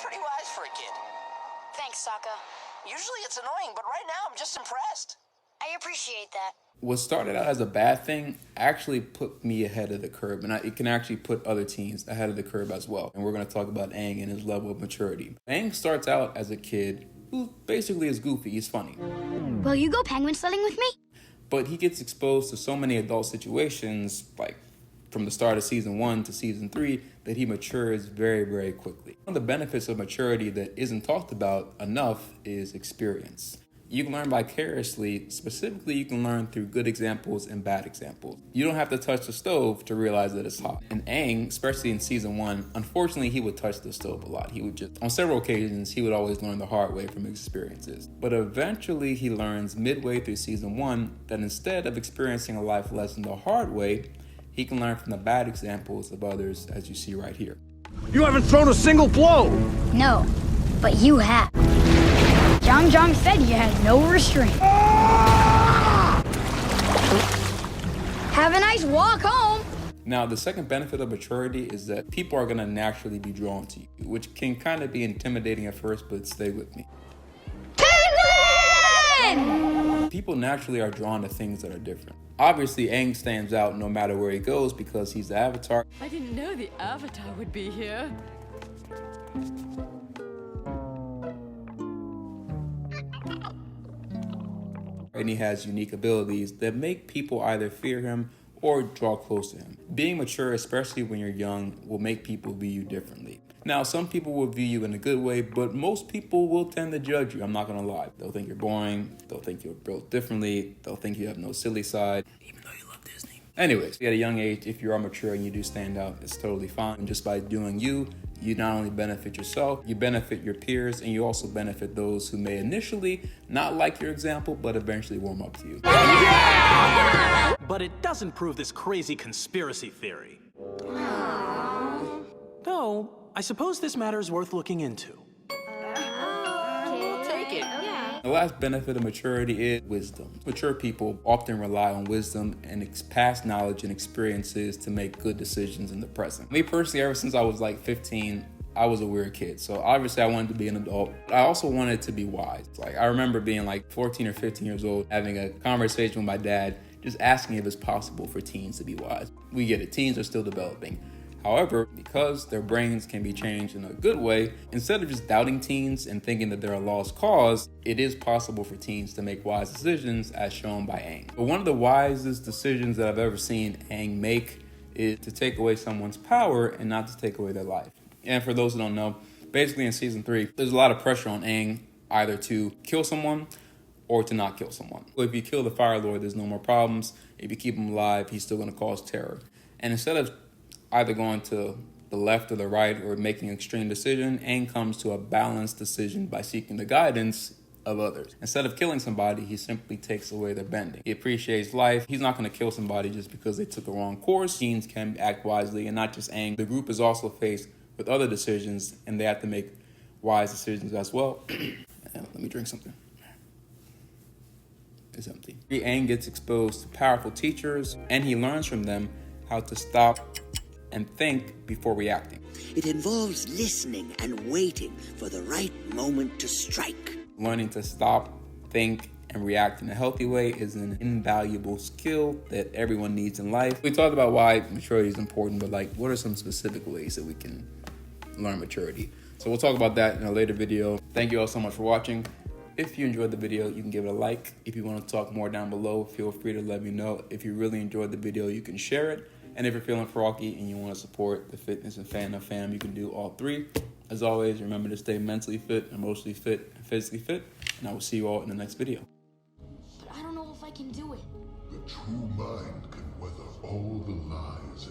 pretty wise for a kid. Thanks, Sokka. Usually it's annoying, but right now I'm just impressed. I appreciate that. What started out as a bad thing actually put me ahead of the curve, and it can actually put other teens ahead of the curve as well. And we're going to talk about Aang and his level of maturity. Aang starts out as a kid who basically is goofy. He's funny. Will you go penguin sledding with me? But he gets exposed to so many adult situations, like from the start of season 1 to season 3, that he matures very, very quickly. One of the benefits of maturity that isn't talked about enough is experience. You can learn vicariously. Specifically, you can learn through good examples and bad examples. You don't have to touch the stove to realize that it's hot. And Aang, especially in season 1, unfortunately, he would touch the stove a lot. He would just, on several occasions, he would always learn the hard way from his experiences. But eventually, he learns midway through season 1 that instead of experiencing a life lesson the hard way, he can learn from the bad examples of others, as you see right here. You haven't thrown a single blow! No, but you have. Jong Jong said you had no restraint. Have a nice walk home. Now, the second benefit of maturity is that people are going to naturally be drawn to you, which can kind of be intimidating at first, but stay with me. Penguin! People naturally are drawn to things that are different. Obviously, Aang stands out no matter where he goes because he's the Avatar. I didn't know the Avatar would be here. And he has unique abilities that make people either fear him or draw close to him. Being mature, especially when you're young, will make people view you differently. Now, some people will view you in a good way, but most people will tend to judge you. I'm not gonna lie. They'll think you're boring. They'll think you're built differently. They'll think you have no silly side, even though you love Disney. Anyways, at a young age, if you are mature and you do stand out, it's totally fine. And just by doing you, you not only benefit yourself, you benefit your peers, and you also benefit those who may initially not like your example, but eventually warm up to you. Yeah! But it doesn't prove this crazy conspiracy theory. Though, I suppose this matter is worth looking into. We'll take it. Yeah. The last benefit of maturity is wisdom. Mature people often rely on wisdom and past knowledge and experiences to make good decisions in the present. Me personally, ever since I was like 15, I was a weird kid. So obviously I wanted to be an adult. I also wanted to be wise. Like I remember being like 14 or 15 years old, having a conversation with my dad, just asking if it's possible for teens to be wise. We get it, teens are still developing. However, because their brains can be changed in a good way, instead of just doubting teens and thinking that they're a lost cause, it is possible for teens to make wise decisions as shown by Aang. But one of the wisest decisions that I've ever seen Aang make is to take away someone's power and not to take away their life. And for those who don't know, basically in season 3, there's a lot of pressure on Aang either to kill someone or to not kill someone. If you kill the Fire Lord, there's no more problems. If you keep him alive, he's still going to cause terror. And instead of either going to the left or the right or making an extreme decision, Aang comes to a balanced decision by seeking the guidance of others. Instead of killing somebody, he simply takes away their bending. He appreciates life. He's not going to kill somebody just because they took a wrong course. Teens can act wisely, and not just Aang. The group is also faced with other decisions, and they have to make wise decisions as well. Let me drink something. It's empty. Aang gets exposed to powerful teachers, and he learns from them how to stop and think before reacting. It involves listening and waiting for the right moment to strike. Learning to stop, think, and react in a healthy way is an invaluable skill that everyone needs in life. We talked about why maturity is important, but like, what are some specific ways that we can learn maturity? So we'll talk about that in a later video. Thank you all so much for watching. If you enjoyed the video, you can give it a like. If you want to talk more down below, feel free to let me know. If you really enjoyed the video, you can share it. And if you're feeling froggy and you want to support the fitness and fam, you can do all three. As always, remember to stay mentally fit, emotionally fit, and physically fit. And I will see you all in the next video. But I don't know if I can do it. The true mind can weather all the lies